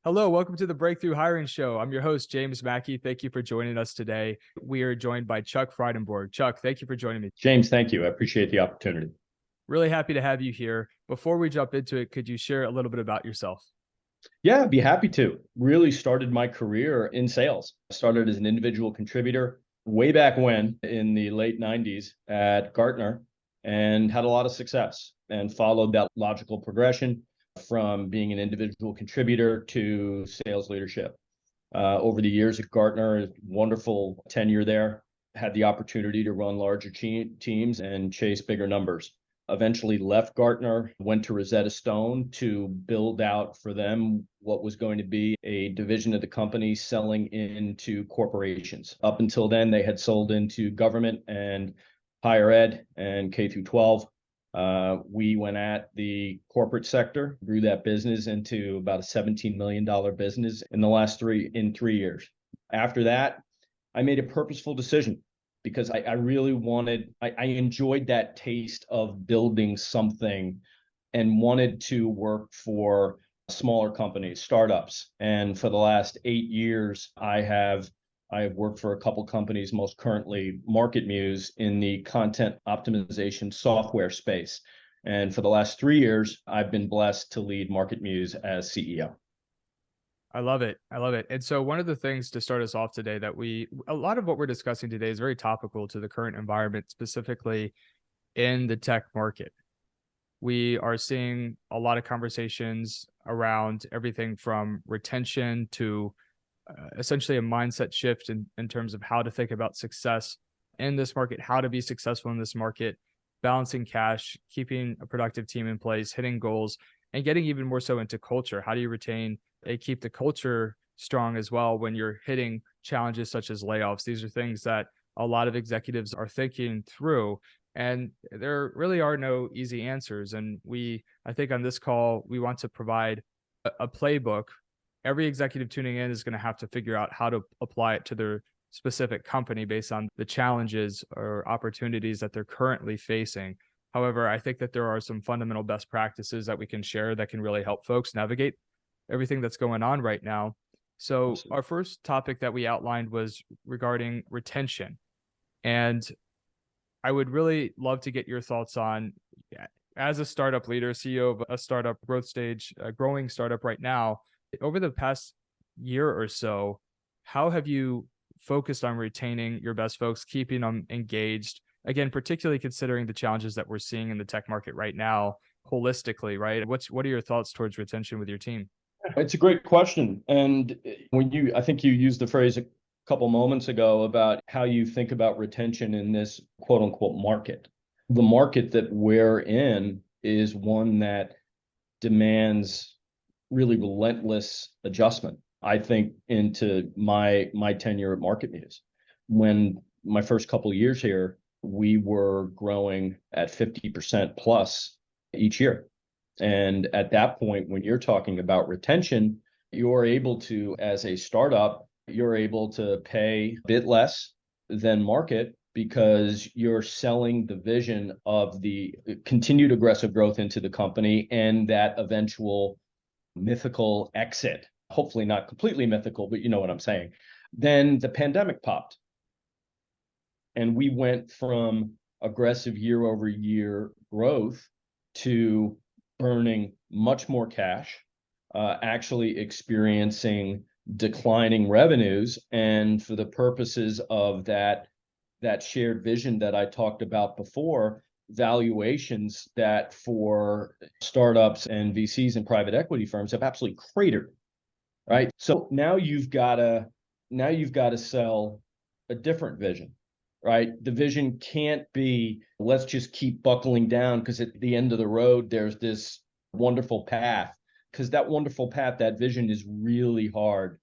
Hello, welcome to the Breakthrough Hiring Show. I'm your host, James Mackey. Thank you for joining us today. We are joined by Chuck Frydenborg. Chuck, thank you for joining me. James, thank you. I appreciate the opportunity. Really happy to have you here. Before we jump into it, could you share a little bit about yourself? Yeah, I'd be happy to. Really started my career in sales. I started as an individual contributor way back when in the late 90s at Gartner and had a lot of success and followed that logical progression from being an individual contributor to sales leadership. Over the years at Gartner, wonderful tenure there, had the opportunity to run larger teams and chase bigger numbers. Eventually left Gartner, went to Rosetta Stone to build out for them what was going to be a division of the company selling into corporations. Up until then, they had sold into government and higher ed and K through 12. We went at the corporate sector, grew that business into about a $17 million business in the last 3 years. After that, I made a purposeful decision because I really wanted, I enjoyed that taste of building something and wanted to work for smaller companies, startups. And for the last 8 years, I have worked for a couple companies, most currently MarketMuse in the content optimization software space. And for the last 3 years, I've been blessed to lead MarketMuse as CEO. I love it. I love it. And so one of the things to start us off today that a lot of what we're discussing today is very topical to the current environment, specifically in the tech market. We are seeing a lot of conversations around everything from retention to essentially a mindset shift in terms of how to think about success in this market, how to be successful in this market, balancing cash, keeping a productive team in place, hitting goals, and getting even more so into culture. How do you retain and keep the culture strong as well when you're hitting challenges such as layoffs? These are things that a lot of executives are thinking through, and there really are no easy answers. And I think on this call, we want to provide a playbook. Every executive tuning in is going to have to figure out how to apply it to their specific company based on the challenges or opportunities that they're currently facing. However, I think that there are some fundamental best practices that we can share that can really help folks navigate everything that's going on right now. So our first topic that we outlined was regarding retention. And I would really love to get your thoughts on, as a startup leader, CEO of a startup growth stage, a growing startup right now, over the past year or so, how have you focused on retaining your best folks, keeping them engaged? Again, particularly considering the challenges that we're seeing in the tech market right now, holistically, right? What are your thoughts towards retention with your team? It's a great question. And I think you used the phrase a couple moments ago about how you think about retention in this quote unquote market. The market that we're in is one that demands really relentless adjustment. I think into my tenure at MarketMuse, when my first couple of years here, we were growing at 50% plus each year. And at that point, when you're talking about retention, you're able to, as a startup, you're able to pay a bit less than market because you're selling the vision of the continued aggressive growth into the company and that eventual mythical exit. Hopefully not completely mythical, but you know what I'm saying. Then the pandemic popped. And we went from aggressive year over year growth to burning much more cash, actually experiencing declining revenues. And for the purposes of that shared vision that I talked about before, valuations that for startups and VCs and private equity firms have absolutely cratered, right? So now you've got to sell a different vision. Right? The vision can't be, let's just keep buckling down because at the end of the road, there's this wonderful path. Because that wonderful path, that vision is really hard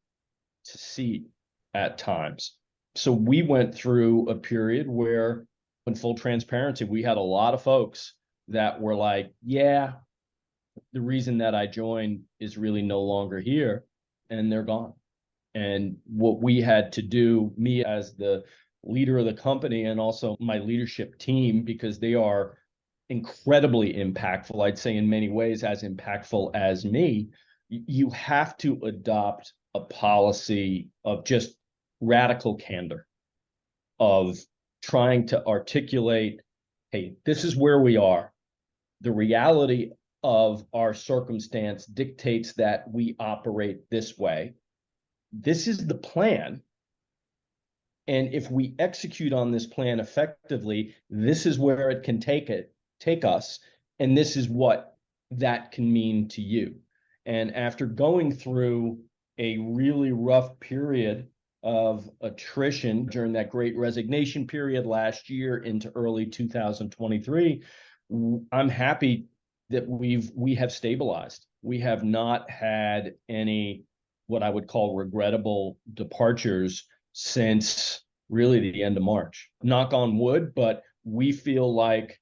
to see at times. So we went through a period where, in full transparency, we had a lot of folks that were like, yeah, the reason that I joined is really no longer here, and they're gone. And what we had to do, me as the leader of the company and also my leadership team, because they are incredibly impactful, I'd say in many ways as impactful as me, you have to adopt a policy of just radical candor, of trying to articulate, hey, this is where we are. The reality of our circumstance dictates that we operate this way. This is the plan. And if we execute on this plan effectively, this is where it can take us. And this is what that can mean to you. And after going through a really rough period of attrition during that great resignation period last year into early 2023, I'm happy that we have stabilized. We have not had any what I would call regrettable departures since really the end of March. Knock on wood, but we feel like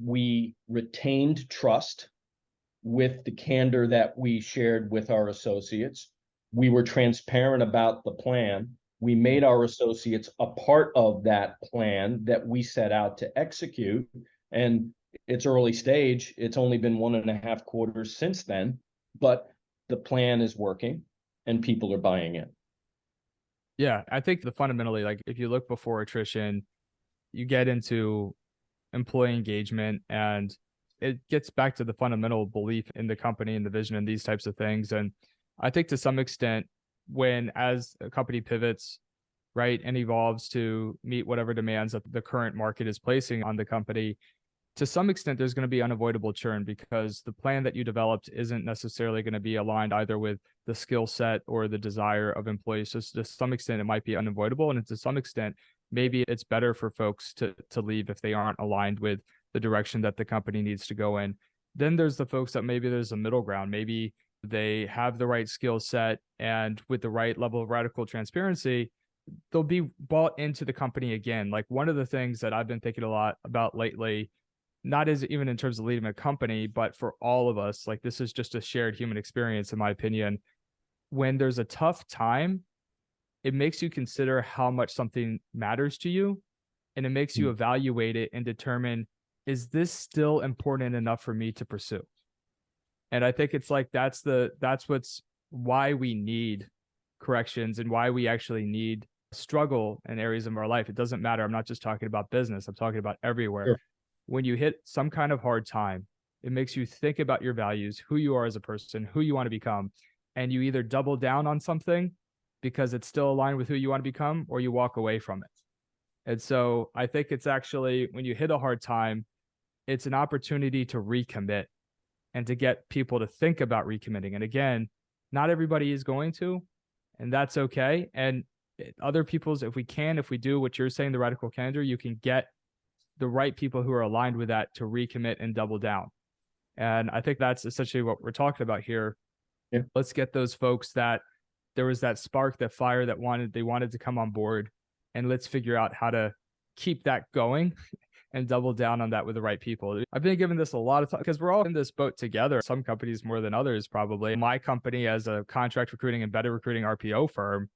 we retained trust with the candor that we shared with our associates. We were transparent about the plan. We made our associates a part of that plan that we set out to execute. And it's early stage. It's only been 1.5 quarters since then, but the plan is working and people are buying it. Yeah, I think the fundamentally, like if you look before attrition, you get into employee engagement, and it gets back to the fundamental belief in the company and the vision and these types of things. And I think to some extent, when as a company pivots, right, and evolves to meet whatever demands that the current market is placing on the company, to some extent, there's going to be unavoidable churn because the plan that you developed isn't necessarily going to be aligned either with the skill set or the desire of employees. So to some extent, it might be unavoidable. And to some extent, maybe it's better for folks to leave if they aren't aligned with the direction that the company needs to go in. Then there's the folks that maybe there's a middle ground. Maybe they have the right skill set, and with the right level of radical transparency, they'll be bought into the company again. Like one of the things that I've been thinking a lot about lately, not as even in terms of leading a company, but for all of us, like this is just a shared human experience, in my opinion. When there's a tough time, it makes you consider how much something matters to you, and it makes you evaluate it and determine, is this still important enough for me to pursue? And I think it's like that's what's why we need corrections and why we actually need struggle in areas of our life. It doesn't matter. I'm not just talking about business. I'm talking about everywhere. Sure. When you hit some kind of hard time, it makes you think about your values, who you are as a person, who you want to become, and you either double down on something because it's still aligned with who you want to become, or you walk away from it. And so I think it's actually when you hit a hard time, it's an opportunity to recommit and to get people to think about recommitting. And again, not everybody is going to, and that's okay. And other people's, if we do what you're saying, the radical candor, you can get the right people who are aligned with that to recommit and double down. And I think that's essentially what we're talking about here. Yeah. Let's get those folks that there was that spark, that fire that they wanted to come on board, and let's figure out how to keep that going and double down on that with the right people. I've been giving this a lot of time because we're all in this boat together. Some companies more than others, probably. My company as a contract recruiting, embedded recruiting RPO firm,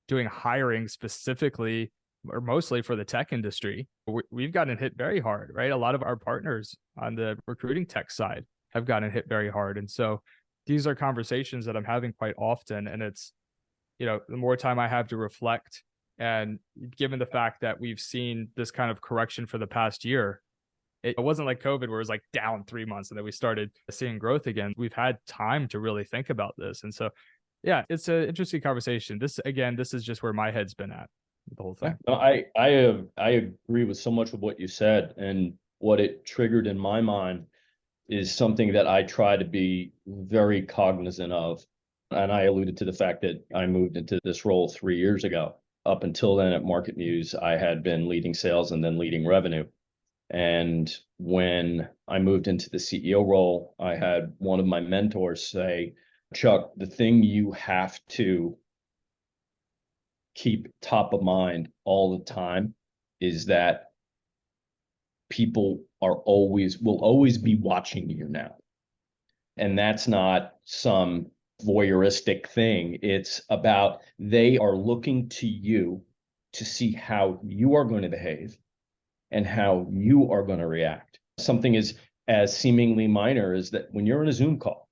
doing hiring specifically or mostly for the tech industry, we've gotten hit very hard, right? A lot of our partners on the recruiting tech side have gotten hit very hard. And so these are conversations that I'm having quite often. And it's, the more time I have to reflect, and given the fact that we've seen this kind of correction for the past year, it wasn't like COVID where it was like down 3 months and then we started seeing growth again. We've had time to really think about this. And so, yeah, it's an interesting conversation. This is just where my head's been at the whole thing. No, I agree with so much of what you said, and what it triggered in my mind is something that I try to be very cognizant of. And I alluded to the fact that I moved into this role 3 years ago. Up until then at MarketMuse, I had been leading sales and then leading revenue. And when I moved into the CEO role, I had one of my mentors say, Chuck, the thing you have to keep top of mind all the time is that people will always be watching you now. And that's not some voyeuristic thing. It's about they are looking to you to see how you are going to behave and how you are going to react. Something as seemingly minor as that when you're in a Zoom call,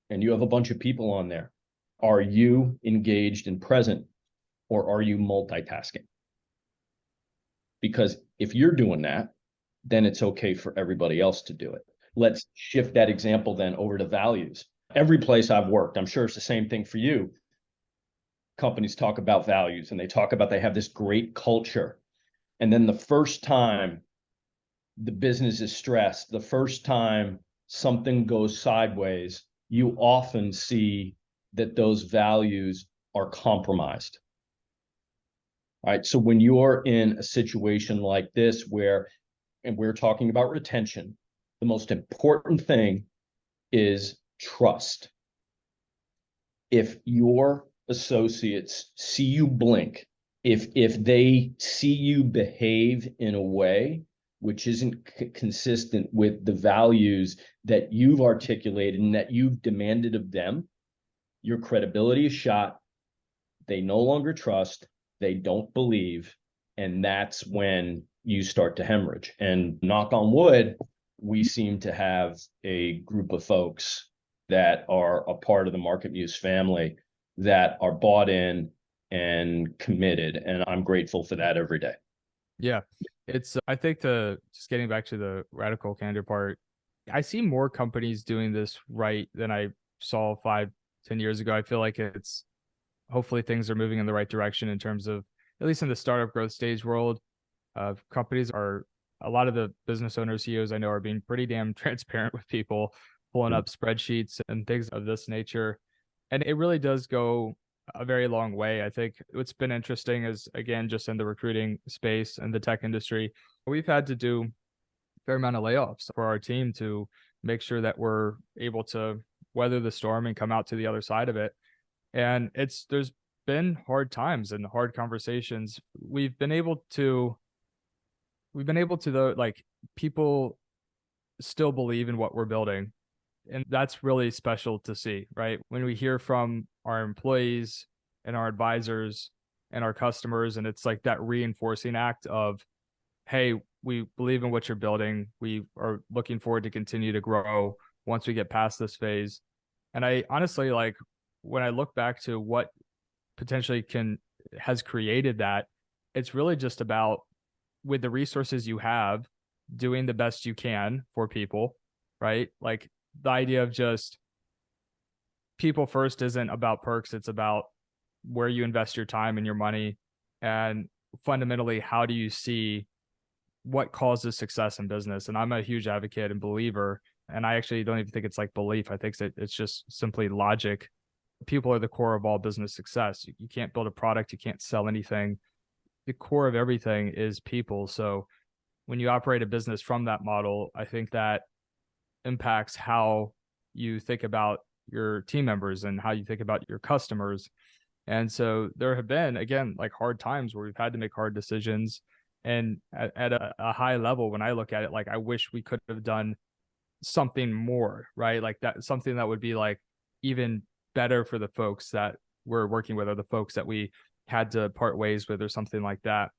and you have a bunch of people on there, are you engaged and present, or are you multitasking? Because if you're doing that, then it's okay for everybody else to do it. Let's shift that example then over to values. Every place I've worked, I'm sure it's the same thing for you. Companies talk about values and they talk about they have this great culture. And then the first time the business is stressed, the first time something goes sideways, you often see that those values are compromised. All right. So when you're in a situation like this where, and we're talking about retention, the most important thing is trust. If your associates see you blink, if they see you behave in a way which isn't consistent with the values that you've articulated and that you've demanded of them, your credibility is shot. They no longer trust, they don't believe, and that's when you start to hemorrhage. And knock on wood, we seem to have a group of folks that are a part of the MarketMuse family that are bought in and committed. And I'm grateful for that every day. Yeah. It's, I think just getting back to the radical candor part, I see more companies doing this right than I saw 5, 10 years ago. I feel like hopefully things are moving in the right direction in terms of, at least in the startup growth stage world, companies are, a lot of the business owners, CEOs I know are being pretty damn transparent with people, pulling up spreadsheets and things of this nature. And it really does go a very long way. I think what's been interesting is, again, just in the recruiting space and the tech industry, we've had to do a fair amount of layoffs for our team to make sure that we're able to weather the storm and come out to the other side of it. And there's been hard times and hard conversations. We've been able to though, like, people still believe in what we're building. And that's really special to see, right? When we hear from our employees and our advisors and our customers, and it's like that reinforcing act of, hey, we believe in what you're building. We are looking forward to continue to grow once we get past this phase. And I honestly, like, when I look back to what potentially has created that, it's really just about, with the resources you have, doing the best you can for people, right? Like, the idea of just people first isn't about perks. It's about where you invest your time and your money. And fundamentally, how do you see what causes success in business? And I'm a huge advocate and believer. And I actually don't even think it's like belief. I think it's just simply logic. People are the core of all business success. You can't build a product. You can't sell anything. The core of everything is people. So when you operate a business from that model, I think that impacts how you think about your team members and how you think about your customers. And so there have been, again, like, hard times where we've had to make hard decisions. And at a high level, when I look at it, like, I wish we could have done something more, right? Like, that, something that would be like even better for the folks that we're working with, or the folks that we had to part ways with, or something like that.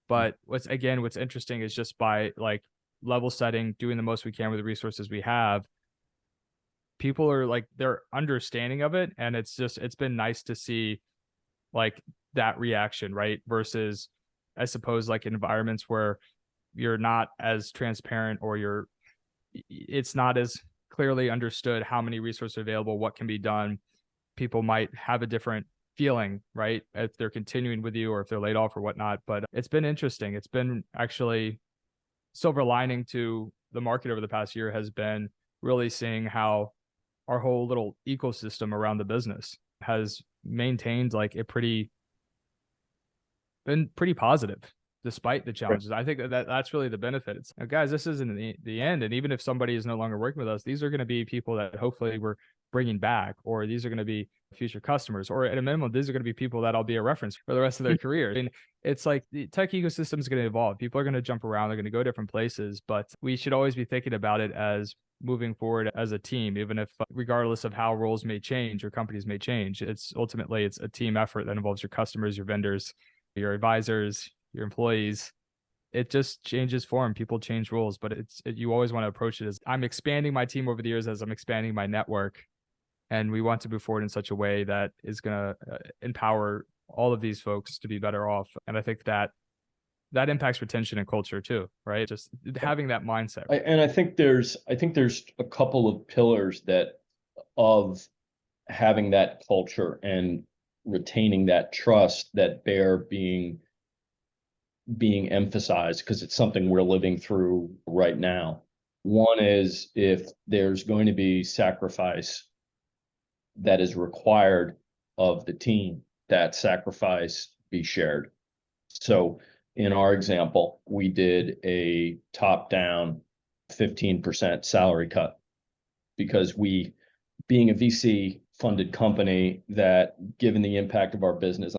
But what's interesting is, just by, like, level setting, doing the most we can with the resources we have, people are, like, they're understanding of it. And it's been nice to see, like, that reaction, right? Versus, I suppose, like, environments where you're not as transparent, or it's not as clearly understood how many resources are available, what can be done. People might have a different feeling, right? If they're continuing with you or if they're laid off or whatnot. But it's been interesting. It's been actually silver lining to the market over the past year has been really seeing how our whole little ecosystem around the business has maintained, like, been pretty positive despite the challenges. I think that's really the benefit. It's, guys, this isn't the end. And even if somebody is no longer working with us, these are going to be people that hopefully we're bringing back, or these are going to be future customers, or at a minimum, these are going to be people that'll be a reference for the rest of their career. I mean, it's like the tech ecosystem is going to evolve. People are going to jump around. They're going to go different places, but we should always be thinking about it as moving forward as a team, even if, regardless of how roles may change or companies may change, it's a team effort that involves your customers, your vendors, your advisors, your employees. It just changes form. People change roles, but you always want to approach it as, I'm expanding my team over the years as I'm expanding my network. And we want to move forward in such a way that is going to empower all of these folks to be better off. And I think that that impacts retention and culture too, right? Just having that mindset. I think there's a couple of pillars that of having that culture and retaining that trust that bear being emphasized, because it's something we're living through right now. One is, if there's going to be sacrifice that is required of the team, that sacrifice be shared. So in our example, we did a top-down 15% salary cut because we, being a VC funded company, that given the impact of our business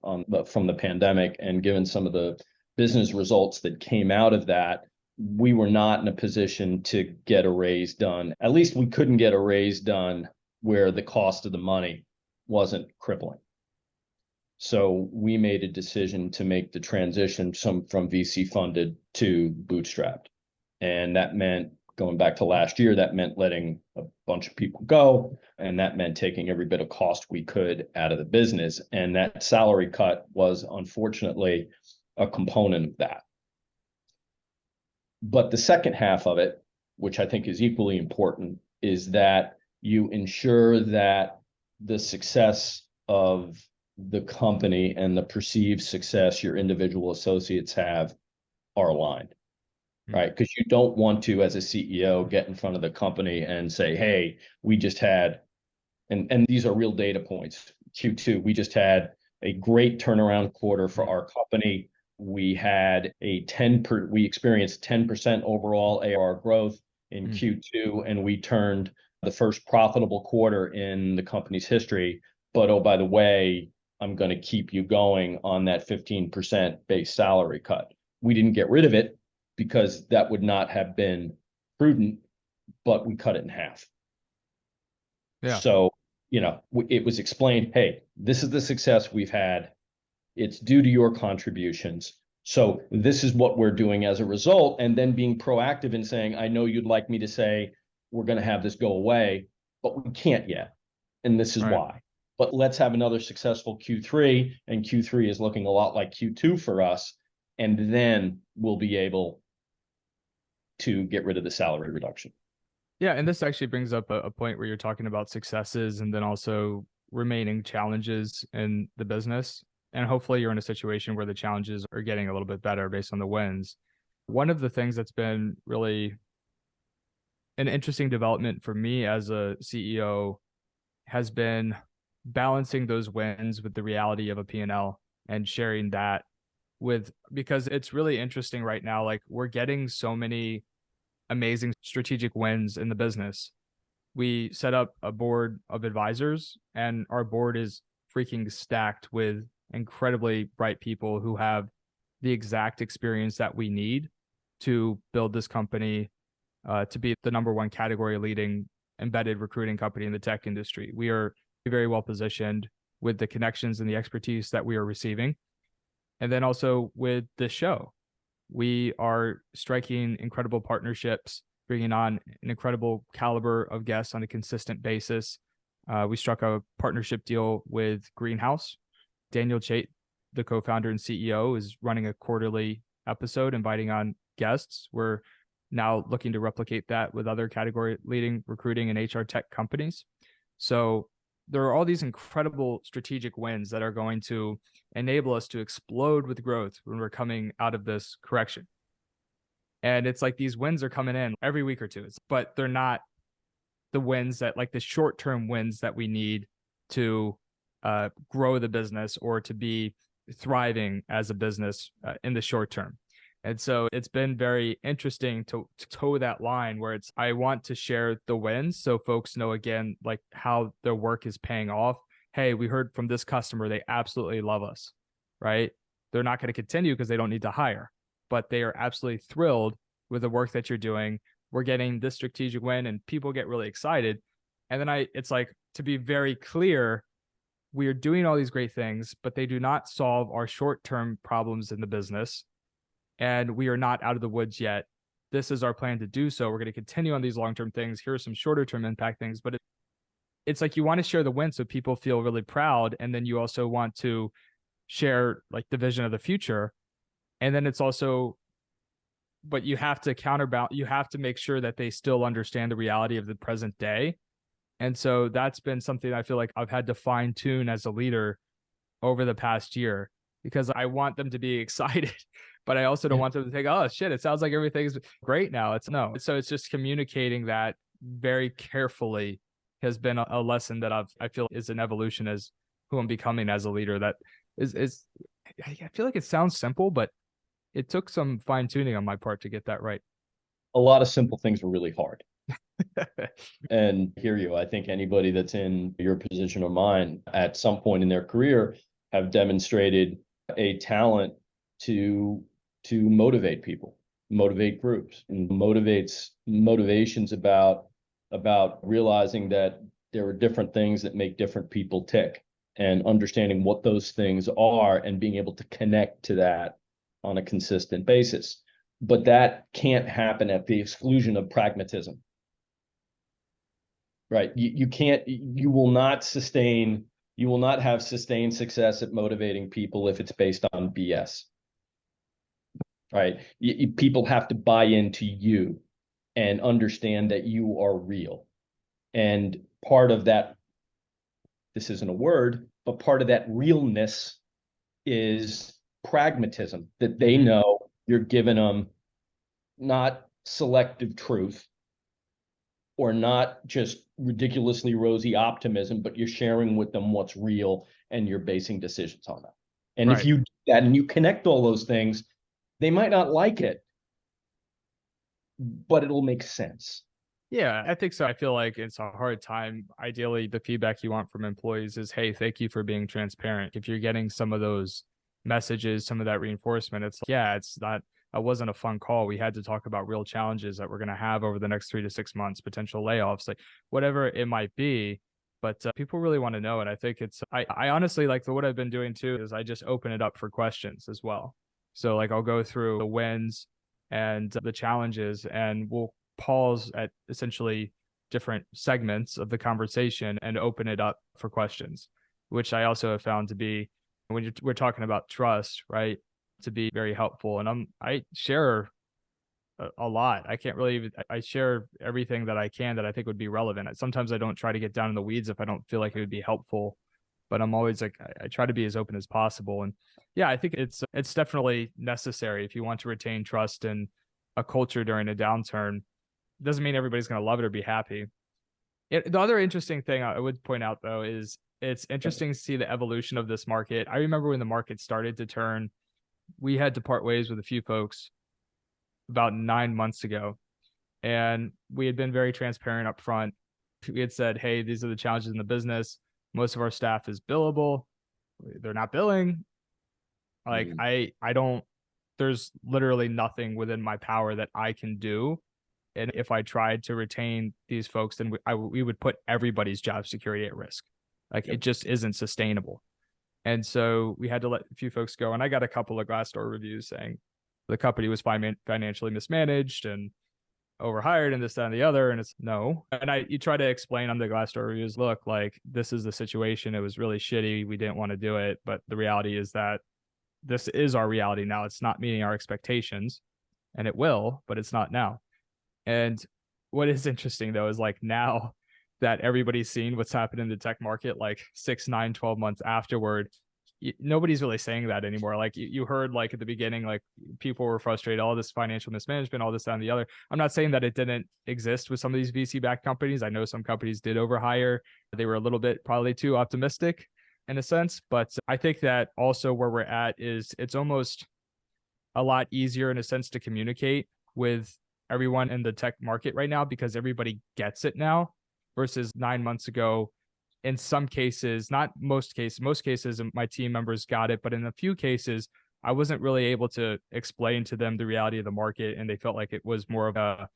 from the pandemic and given some of the business results that came out of that, we were not in a position to get a raise done. At least we couldn't get a raise done where the cost of the money wasn't crippling. So we made a decision to make the transition from VC funded to bootstrapped. And that meant, going back to last year, that meant letting a bunch of people go. And that meant taking every bit of cost we could out of the business. And that salary cut was unfortunately a component of that. But the second half of it, which I think is equally important, is that you ensure that the success of the company and the perceived success your individual associates have are aligned, right? Because you don't want to, as a CEO, get in front of the company and say, hey, we just had, and these are real data points, Q2, we just had a great turnaround quarter for our company. We had we experienced 10% overall ARR growth in Q2, and we turned the first profitable quarter in the company's history. But oh, by the way, I'm going to keep you going on that 15% base salary cut. We didn't get rid of it because that would not have been prudent, but we cut it in half. Yeah. So, it was explained, hey, this is the success we've had. It's due to your contributions. So this is what we're doing as a result. And then being proactive in saying, I know you'd like me to say, we're going to have this go away, but we can't yet. And this is why. But let's have another successful Q3. And Q3 is looking a lot like Q2 for us. And then we'll be able to get rid of the salary reduction. Yeah. And this actually brings up a point where you're talking about successes and then also remaining challenges in the business. And hopefully you're in a situation where the challenges are getting a little bit better based on the wins. One of the things that's been really an interesting development for me as a CEO has been balancing those wins with the reality of a P&L and sharing that because it's really interesting right now. Like, we're getting so many amazing strategic wins in the business. We set up a board of advisors, and our board is freaking stacked with incredibly bright people who have the exact experience that we need to build this company to be the number one category leading embedded recruiting company in the tech industry. We are very well positioned with the connections and the expertise that we are receiving. And then also with this show, we are striking incredible partnerships, bringing on an incredible caliber of guests on a consistent basis. We struck a partnership deal with Greenhouse. Daniel Chait, the co-founder and CEO, is running a quarterly episode, inviting on guests. We're now looking to replicate that with other category leading recruiting and HR tech companies. So there are all these incredible strategic wins that are going to enable us to explode with growth when we're coming out of this correction. And it's like these wins are coming in every week or two, but they're not the wins that, like, the short-term wins that we need to grow the business or to be thriving as a business in the short term. And so it's been very interesting to toe that line where I want to share the wins so folks know, again, like, how their work is paying off. Hey, we heard from this customer, they absolutely love us, right? They're not going to continue because they don't need to hire, but they are absolutely thrilled with the work that you're doing. We're getting this strategic win and people get really excited. And then it's like, to be very clear, we are doing all these great things, but they do not solve our short-term problems in the business. And we are not out of the woods yet. This is our plan to do so. We're going to continue on these long-term things. Here are some shorter-term impact things, but it's like you want to share the win so people feel really proud. And then you also want to share like the vision of the future. And then it's also, but you have to counterbalance, you have to make sure that they still understand the reality of the present day. And so that's been something I feel like I've had to fine tune as a leader over the past year, because I want them to be excited, but I also don't want them to think, oh shit, it sounds like everything's great now. It's no. So it's just communicating that very carefully has been a lesson that I feel is an evolution as who I'm becoming as a leader. That is I feel like it sounds simple, but it took some fine tuning on my part to get that right. A lot of simple things are really hard. And hear you. I think anybody that's in your position or mine at some point in their career have demonstrated a talent to motivate people, motivate groups, and motivations about realizing that there are different things that make different people tick, and understanding what those things are and being able to connect to that on a consistent basis. But that can't happen at the exclusion of pragmatism. Right. You will not have sustained success at motivating people if it's based on BS. Right. People have to buy into you and understand that you are real. And part of that, this isn't a word, but part of that realness is pragmatism, that they know you're giving them not selective truth, or not just ridiculously rosy optimism, but you're sharing with them what's real and you're basing decisions on that. And if you do that and you connect all those things, they might not like it, but it'll make sense. Yeah, I think so. I feel like it's a hard time. Ideally, the feedback you want from employees is, hey, thank you for being transparent. If you're getting some of those messages, some of that reinforcement, it's like, yeah, it's not, it wasn't a fun call. We had to talk about real challenges that we're going to have over the next 3 to 6 months, potential layoffs, like whatever it might be. But people really want to know. And I think it's, I honestly like what I've been doing too is I just open it up for questions as well. So like I'll go through the wins and the challenges, and we'll pause at essentially different segments of the conversation and open it up for questions, which I also have found to be, when we're talking about trust, right, to be very helpful. And I share a lot. I can't really even, I share everything that I can that I think would be relevant. Sometimes I don't try to get down in the weeds if I don't feel like it would be helpful, but I'm always like, I try to be as open as possible. And yeah, I think it's definitely necessary if you want to retain trust in a culture during a downturn. Doesn't mean everybody's going to love it or be happy. The other interesting thing I would point out, though, is it's interesting to see the evolution of this market. I remember when the market started to turn, we had to part ways with a few folks about 9 months ago. And we had been very transparent up front. We had said, hey, these are the challenges in the business. Most of our staff is billable. They're not billing. Like, I don't, there's literally nothing within my power that I can do. And if I tried to retain these folks, then we would put everybody's job security at risk. Like, it just isn't sustainable. And so we had to let a few folks go. And I got a couple of Glassdoor reviews saying the company was financially mismanaged and overhired and this, that, and the other. And it's no. And you try to explain on the Glassdoor reviews, look, like, this is the situation. It was really shitty. We didn't want to do it. But the reality is that this is our reality now. It's not meeting our expectations, and it will, but it's not now. And what is interesting, though, is like now that everybody's seen what's happened in the tech market, like 6, 9, 12 months afterward, nobody's really saying that anymore. Like you heard, like at the beginning, like people were frustrated, all this financial mismanagement, all this, that, and the other. I'm not saying that it didn't exist with some of these VC-backed companies. I know some companies did overhire. They were a little bit probably too optimistic in a sense. But I think that also where we're at is it's almost a lot easier in a sense to communicate with everyone in the tech market right now, because everybody gets it now versus 9 months ago. In some cases, not most cases, my team members got it, but in a few cases, I wasn't really able to explain to them the reality of the market, and they felt like it was more of a,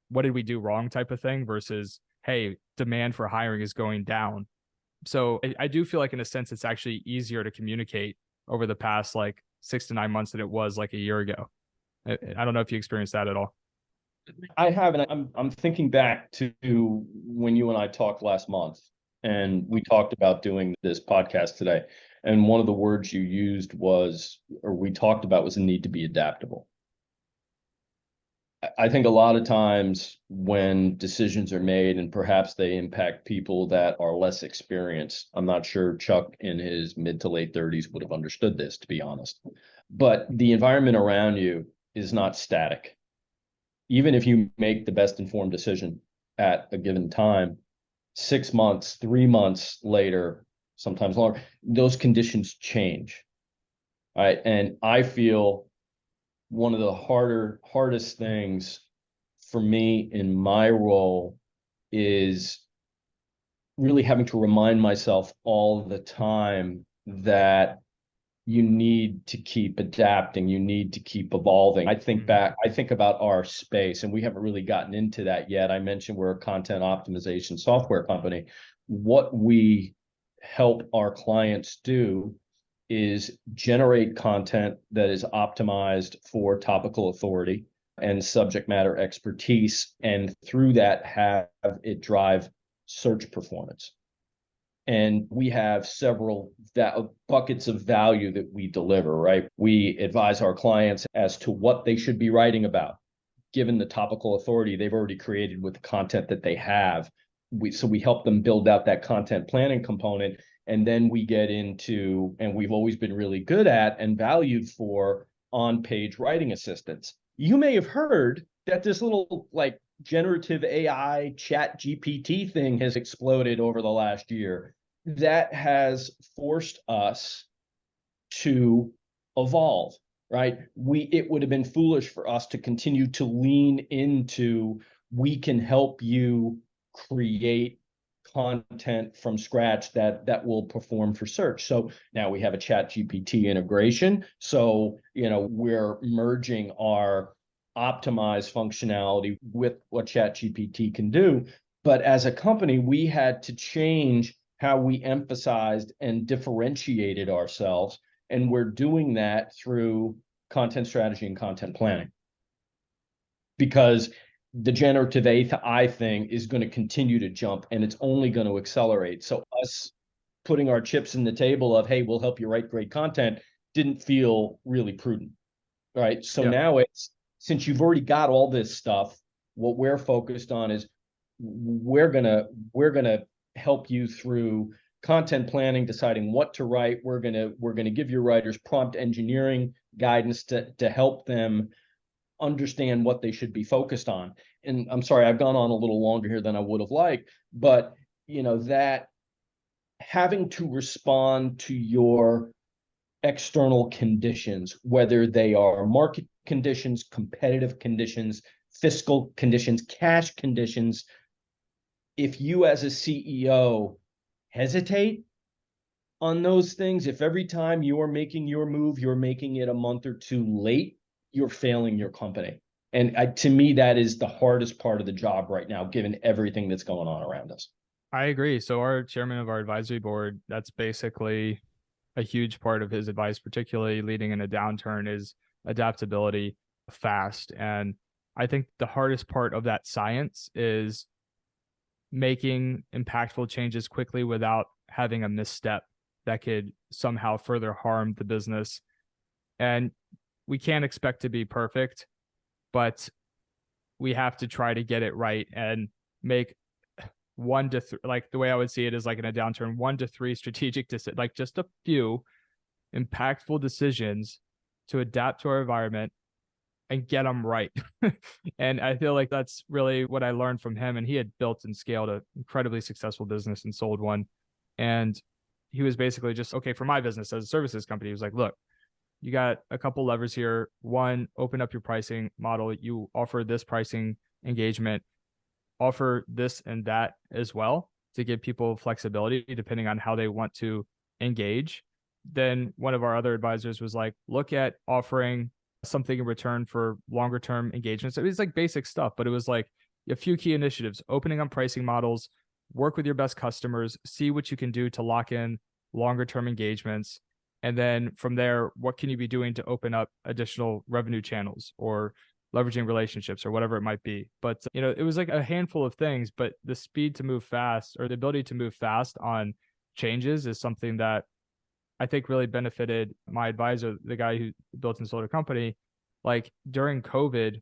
what did we do wrong type of thing versus, hey, demand for hiring is going down. So I do feel like in a sense, it's actually easier to communicate over the past like 6 to 9 months than it was like a year ago. I don't know if you experienced that at all. I have, and I'm thinking back to when you and I talked last month, and we talked about doing this podcast today. And one of the words you used was, or we talked about, was the need to be adaptable. I think a lot of times when decisions are made and perhaps they impact people that are less experienced, I'm not sure Chuck in his mid to late 30s would have understood this, to be honest. But the environment around you is not static. Even if you make the best informed decision at a given time, 6 months, 3 months later, sometimes longer, those conditions change. Right. And I feel one of the hardest things for me in my role is really having to remind myself all the time that you need to keep adapting, you need to keep evolving. I think about our space, and we haven't really gotten into that yet. I mentioned we're a content optimization software company. What we help our clients do is generate content that is optimized for topical authority and subject matter expertise, and through that have it drive search performance. And we have several buckets of value that we deliver, right? We advise our clients as to what they should be writing about, given the topical authority they've already created with the content that they have. So we help them build out that content planning component. And then we get into, and we've always been really good at and valued for, on-page writing assistance. You may have heard that this little like generative AI chat GPT thing has exploded over the last year. That has forced us to evolve, right? It would have been foolish for us to continue to lean into, we can help you create content from scratch that will perform for search. So now we have a chat GPT integration. So, we're merging our optimized functionality with what chat GPT can do. But as a company, we had to change how we emphasized and differentiated ourselves. And we're doing that through content strategy and content planning. Because the generative AI thing is going to continue to jump, and it's only going to accelerate. So us putting our chips in the table of, hey, we'll help you write great content, didn't feel really prudent, right? So now it's, since you've already got all this stuff, what we're focused on is we're gonna help you through content planning, deciding what to write. We're gonna give your writers prompt engineering guidance to help them understand what they should be focused on. And I'm sorry, I've gone on a little longer here than I would have liked, but that having to respond to your external conditions, whether they are market conditions, competitive conditions, fiscal conditions, cash conditions, if you as a CEO hesitate on those things, if every time you're making your move, you're making it a month or two late, you're failing your company. And to me, that is the hardest part of the job right now, given everything that's going on around us. I agree. So our chairman of our advisory board, that's basically a huge part of his advice, particularly leading in a downturn, is adaptability fast. And I think the hardest part of that science is making impactful changes quickly without having a misstep that could somehow further harm the business. And we can't expect to be perfect, but we have to try to get it right and make like the way I would see it is like in a downturn, 1 to 3 strategic decisions, like just a few impactful decisions to adapt to our environment and get them right. And I feel like that's really what I learned from him. And he had built and scaled an incredibly successful business and sold one. And he was basically just, okay, for my business as a services company, he was like, look, you got a couple levers here. One, open up your pricing model. You offer this pricing engagement, offer this and that as well to give people flexibility depending on how they want to engage. Then one of our other advisors was like, look at offering something in return for longer term engagements. It was like basic stuff, but it was like a few key initiatives, opening up pricing models, work with your best customers, see what you can do to lock in longer term engagements. And then from there, what can you be doing to open up additional revenue channels or leveraging relationships or whatever it might be. But, it was like a handful of things, but the speed to move fast or the ability to move fast on changes is something that I think really benefited my advisor, the guy who built and sold a company. Like during COVID,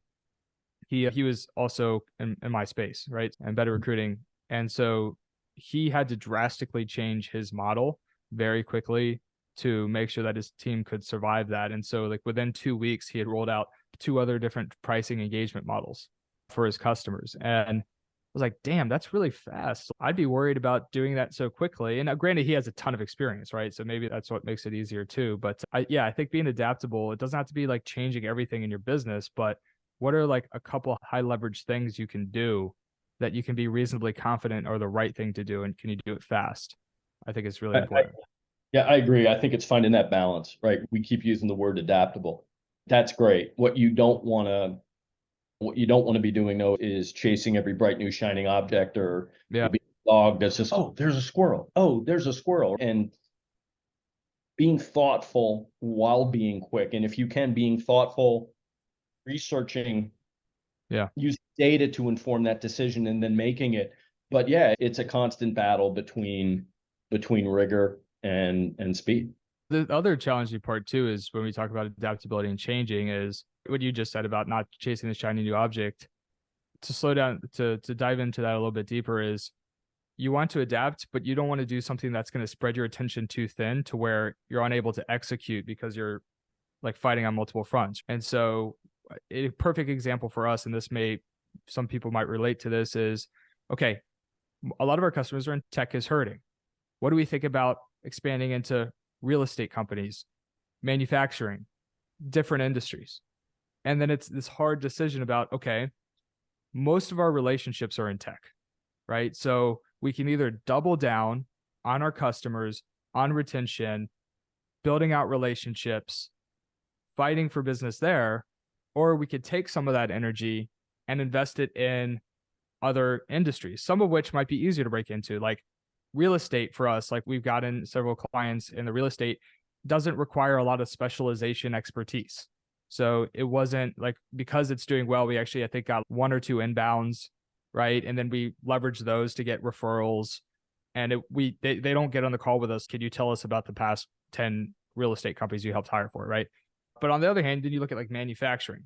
he was also in my space, right? And better recruiting. And so he had to drastically change his model very quickly to make sure that his team could survive that. And so like within 2 weeks, he had rolled out 2 other different pricing engagement models for his customers. And I was like, damn, that's really fast. I'd be worried about doing that so quickly. And granted, he has a ton of experience, right? So maybe that's what makes it easier too. But I think being adaptable, it doesn't have to be like changing everything in your business, but what are like a couple high leverage things you can do that you can be reasonably confident are the right thing to do, and can you do it fast? I think it's really important. Yeah, I agree. I think it's finding that balance, right? We keep using the word adaptable. That's great. What you don't want to be doing though is chasing every bright new shining object, or Yeah. be a dog that's just, oh, there's a squirrel. Oh, there's a squirrel. And being thoughtful while being quick. And if you can, being thoughtful, researching, Yeah. use data to inform that decision and then making it. But yeah, it's a constant battle between rigor and speed. The other challenging part too is when we talk about adaptability and changing is what you just said about not chasing the shiny new object. To slow down, to dive into that a little bit deeper, is you want to adapt, but you don't want to do something that's going to spread your attention too thin to where you're unable to execute because you're like fighting on multiple fronts. And so a perfect example for us, and some people might relate to this, is okay, a lot of our customers are in tech is hurting. What do we think about expanding into real estate companies, manufacturing, different industries? And then it's this hard decision about, okay, most of our relationships are in tech, right? So we can either double down on our customers, on retention, building out relationships, fighting for business there, or we could take some of that energy and invest it in other industries, some of which might be easier to break into, like real estate for us. Like we've gotten several clients in the real estate, doesn't require a lot of specialization expertise. So it wasn't like, because it's doing well, we actually, I think, got 1 or 2 inbounds, right? And then we leverage those to get referrals. And they don't get on the call with us. Could you tell us about the past 10 real estate companies you helped hire for, right? But on the other hand, then you look at like manufacturing.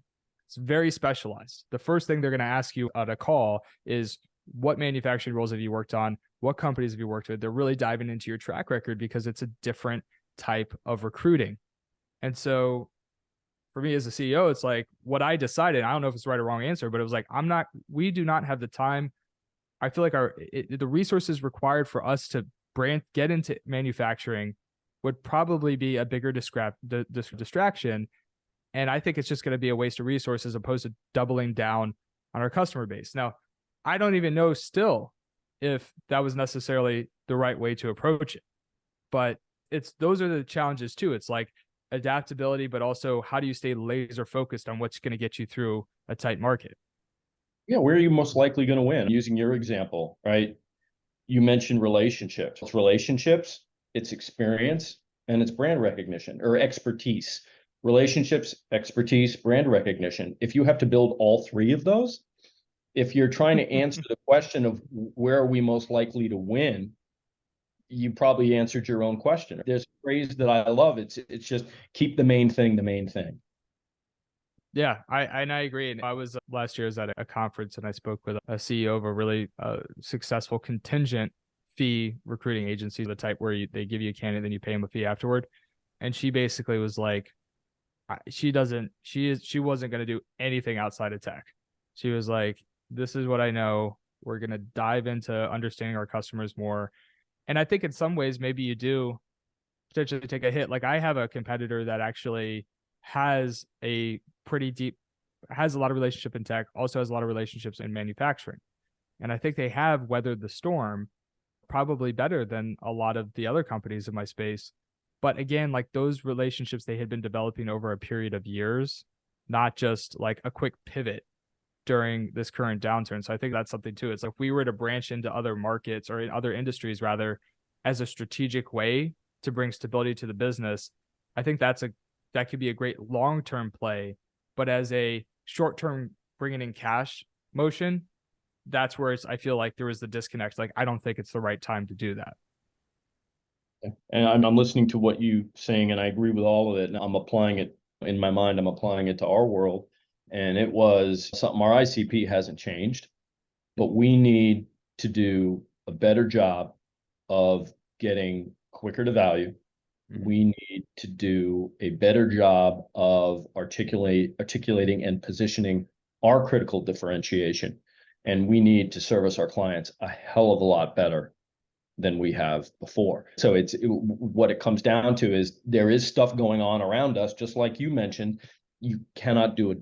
It's very specialized. The first thing they're going to ask you at a call is, what manufacturing roles have you worked on? What companies have you worked with? They're really diving into your track record because it's a different type of recruiting. And so for me as a CEO, it's like what I decided, I don't know if it's the right or wrong answer, but it was like, we do not have the time. I feel like the resources required for us to get into manufacturing would probably be a bigger distraction. And I think it's just going to be a waste of resources as opposed to doubling down on our customer base. Now, I don't even know still if that was necessarily the right way to approach it, but those are the challenges too. It's like adaptability, but also how do you stay laser focused on what's going to get you through a tight market? Yeah, where are you most likely going to win? Using your example, right? You mentioned relationships. It's relationships, it's experience, and it's brand recognition or expertise. Relationships, expertise, brand recognition. If you have to build all 3 of those, if you're trying to answer the question of where are we most likely to win, you probably answered your own question. There's a phrase that I love. It's just keep the main thing the main thing. Yeah, I agree. And I was last year, I was at a conference and I spoke with a CEO of a really successful contingent fee recruiting agency, the type where they give you a candidate, then you pay them a fee afterward. And she basically was like, she wasn't going to do anything outside of tech. She was like, this is what I know. We're going to dive into understanding our customers more. And I think in some ways, maybe you do potentially take a hit. Like I have a competitor that actually has a has a lot of relationship in tech, also has a lot of relationships in manufacturing. And I think they have weathered the storm probably better than a lot of the other companies in my space. But again, like those relationships they had been developing over a period of years, not just like a quick pivot during this current downturn. So I think that's something too. It's like if we were to branch into other markets or in other industries rather as a strategic way to bring stability to the business, I think that could be a great long-term play. But as a short-term bringing in cash motion, that's where I feel like there was the disconnect. Like, I don't think it's the right time to do that. And I'm listening to what you saying, and I agree with all of it. And I'm applying it in my mind. I'm applying it to our world, and it was something our ICP hasn't changed, but we need to do a better job of getting quicker to value. We need to do a better job of articulating and positioning our critical differentiation. And we need to service our clients a hell of a lot better than we have before. So what it comes down to is there is stuff going on around us, just like you mentioned. You cannot do a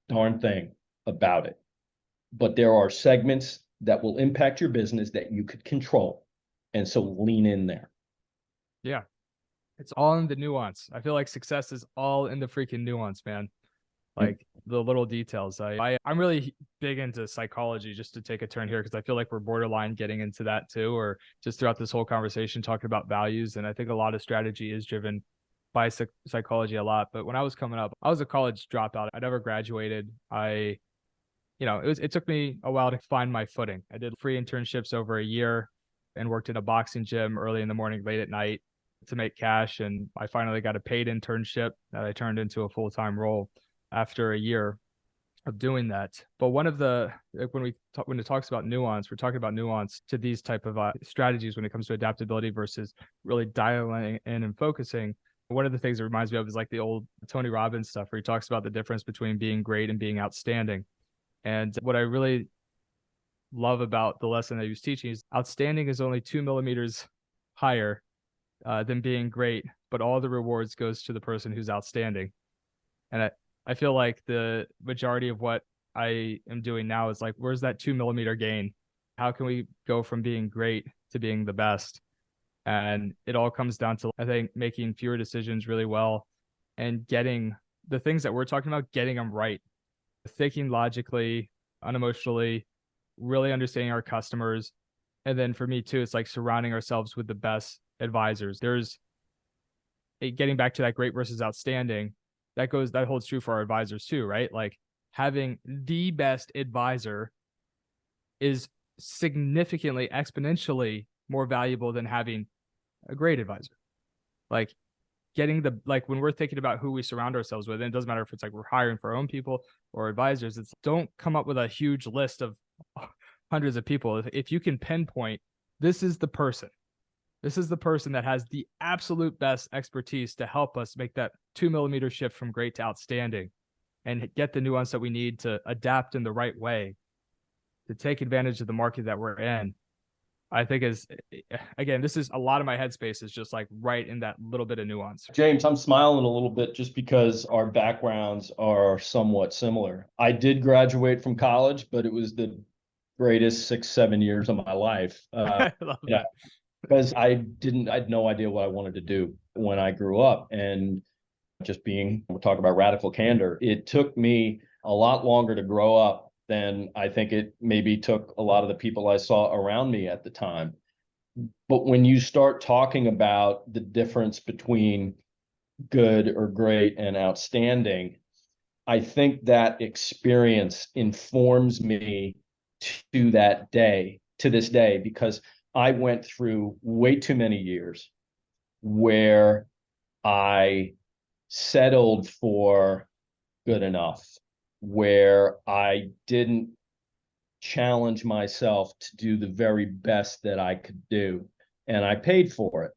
darn thing about it. But there are segments that will impact your business that you could control. And so lean in there. Yeah. It's all in the nuance. I feel like success is all in the freaking nuance, man. Like the little details. I'm really big into psychology, just to take a turn here, because I feel like we're borderline getting into that too, or just throughout this whole conversation talking about values. And I think a lot of strategy is driven by psychology a lot. But when I was coming up, I was a college dropout. I never graduated. It took me a while to find my footing. I did free internships over a year and worked in a boxing gym early in the morning, late at night to make cash. And I finally got a paid internship that I turned into a full-time role after a year of doing that. But one of the, when it talks about nuance, we're talking about nuance to these type of strategies when it comes to adaptability versus really dialing in and focusing. One of the things it reminds me of is like the old Tony Robbins stuff, where he talks about the difference between being great and being outstanding. And what I really love about the lesson that he was teaching is outstanding is only 2 millimeters higher than being great, but all the rewards goes to the person who's outstanding. And I feel like the majority of what I am doing now is like, where's that 2 millimeter gain? How can we go from being great to being the best? And it all comes down to, I think, making fewer decisions really well and getting the things that we're talking about, getting them right, thinking logically, unemotionally, really understanding our customers. And then for me too, it's like surrounding ourselves with the best advisors. There's getting back to that great versus outstanding. That holds true for our advisors too, right? Like having the best advisor is significantly, exponentially more valuable than having a great advisor. Like when we're thinking about who we surround ourselves with, and it doesn't matter if it's like we're hiring for our own people or advisors, it's don't come up with a huge list of hundreds of people. If you can pinpoint, this is the person that has the absolute best expertise to help us make that 2 millimeter shift from great to outstanding and get the nuance that we need to adapt in the right way to take advantage of the market that we're in. I think again, this is a lot of my headspace is just like right in that little bit of nuance. James, I'm smiling a little bit just because our backgrounds are somewhat similar. I did graduate from college, but it was the greatest 6-7 years of my life. I love that. Because I had no idea what I wanted to do when I grew up. And we're talking about radical candor. It took me a lot longer to grow up than I think it maybe took a lot of the people I saw around me at the time. But when you start talking about the difference between good or great and outstanding, I think that experience informs me to this day, because I went through way too many years where I settled for good enough, where I didn't challenge myself to do the very best that I could do, and I paid for it.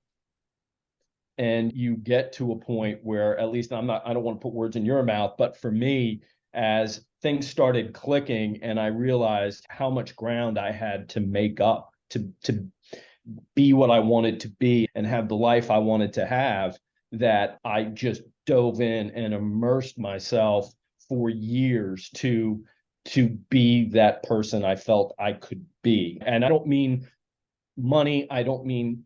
And you get to a point where, at least I don't want to put words in your mouth, but for me, as things started clicking and I realized how much ground I had to make up to be what I wanted to be and have the life I wanted to have, that I just dove in and immersed myself for years to be that person I felt I could be. And I don't mean money. I don't mean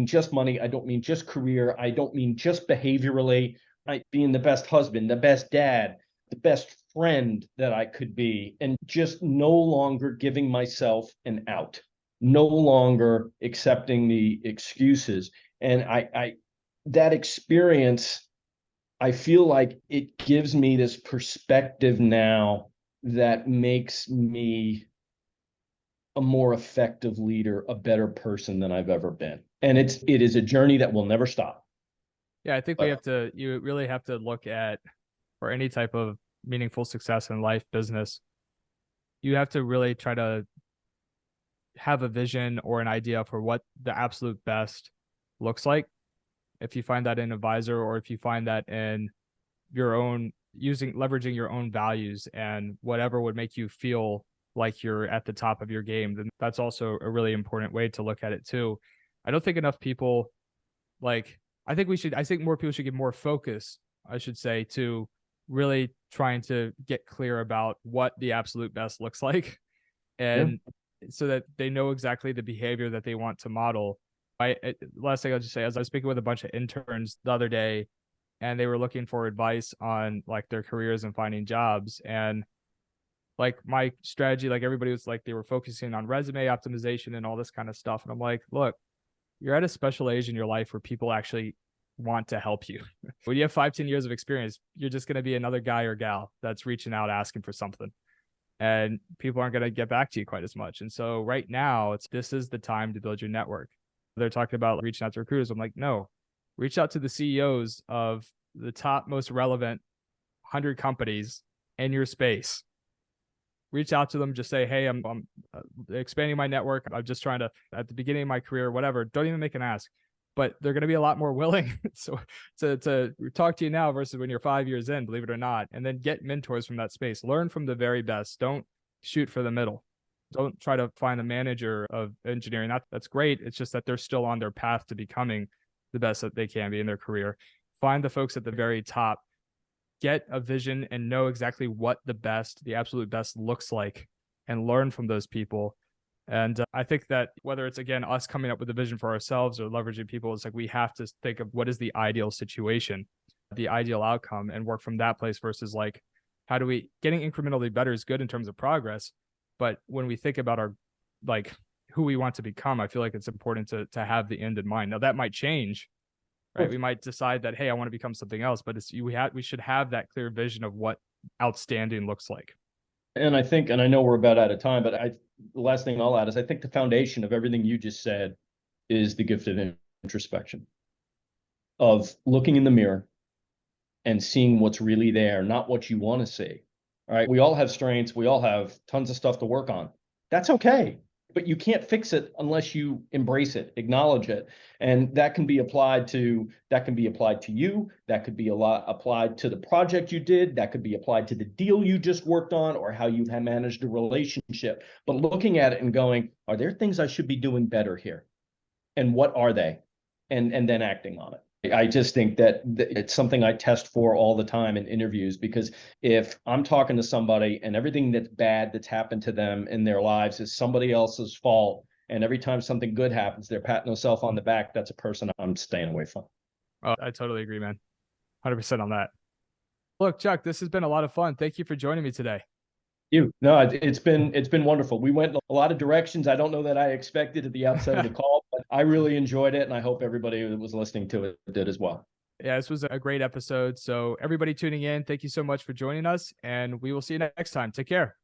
just money. I don't mean just career. I don't mean just behaviorally. Being the best husband, the best dad, the best friend that I could be, and just no longer giving myself an out, no longer accepting the excuses. And that experience I feel like it gives me this perspective now that makes me a more effective leader, a better person than I've ever been. And it is a journey that will never stop. Yeah, I think you really have to look at, for any type of meaningful success in life, business, you have to really try to have a vision or an idea for what the absolute best looks like. If you find that in an advisor, or if you find that in your own leveraging your own values and whatever would make you feel like you're at the top of your game, then that's also a really important way to look at it too. I don't think enough people like, I think more people should give more focus, I should say, to really trying to get clear about what the absolute best looks like, Yeah. and so that they know exactly the behavior that they want to model. Last thing I'll just say, as I was speaking with a bunch of interns the other day, and they were looking for advice on like their careers and finding jobs. And like my strategy, like everybody was like, they were focusing on resume optimization and all this kind of stuff. And I'm like, look, you're at a special age in your life where people actually want to help you. When you have 5-10 years of experience, you're just going to be another guy or gal that's reaching out asking for something, and people aren't going to get back to you quite as much. And so right now, this is the time to build your network. They're talking about reaching out to recruiters. I'm like, no, reach out to the CEOs of the top most relevant 100 companies in your space. Reach out to them, just say, hey, I'm expanding my network. I'm just trying to, at the beginning of my career, whatever. Don't even make an ask, but they're going to be a lot more willing to talk to you now versus when you're 5 years in, believe it or not. And then get mentors from that space. Learn from the very best. Don't shoot for the middle. Don't try to find the manager of engineering. That's great. It's just that they're still on their path to becoming the best that they can be in their career. Find the folks at the very top. Get a vision and know exactly what the absolute best looks like, and learn from those people. And I think that whether it's, again, us coming up with a vision for ourselves or leveraging people, it's like we have to think of what is the ideal situation, the ideal outcome, and work from that place versus like, how do we, getting incrementally better is good in terms of progress. But when we think about our, like, who we want to become, I feel like it's important to have the end in mind. Now that might change, right? We might decide that, hey, I want to become something else, but we should have that clear vision of what outstanding looks like. And I think, and I know we're about out of time, but the last thing I'll add is I think the foundation of everything you just said is the gift of introspection, of looking in the mirror and seeing what's really there, not what you want to see. All right. We all have strengths. We all have tons of stuff to work on. That's okay. But you can't fix it unless you embrace it, acknowledge it. And that can be applied to you. That could be applied to the project you did. That could be applied to the deal you just worked on, or how you have managed a relationship. But looking at it and going, are there things I should be doing better here? And what are they? And then acting on it. I just think that it's something I test for all the time in interviews, because if I'm talking to somebody and everything that's bad that's happened to them in their lives is somebody else's fault, and every time something good happens, they're patting themselves on the back, that's a person I'm staying away from. Oh, I totally agree, man. 100% on that. Look, Chuck, this has been a lot of fun. Thank you for joining me today. No, it's been wonderful. We went a lot of directions I don't know that I expected at the outset of the call, but I really enjoyed it, and I hope everybody that was listening to it did as well. Yeah, this was a great episode. So everybody tuning in, thank you so much for joining us, and we will see you next time. Take care.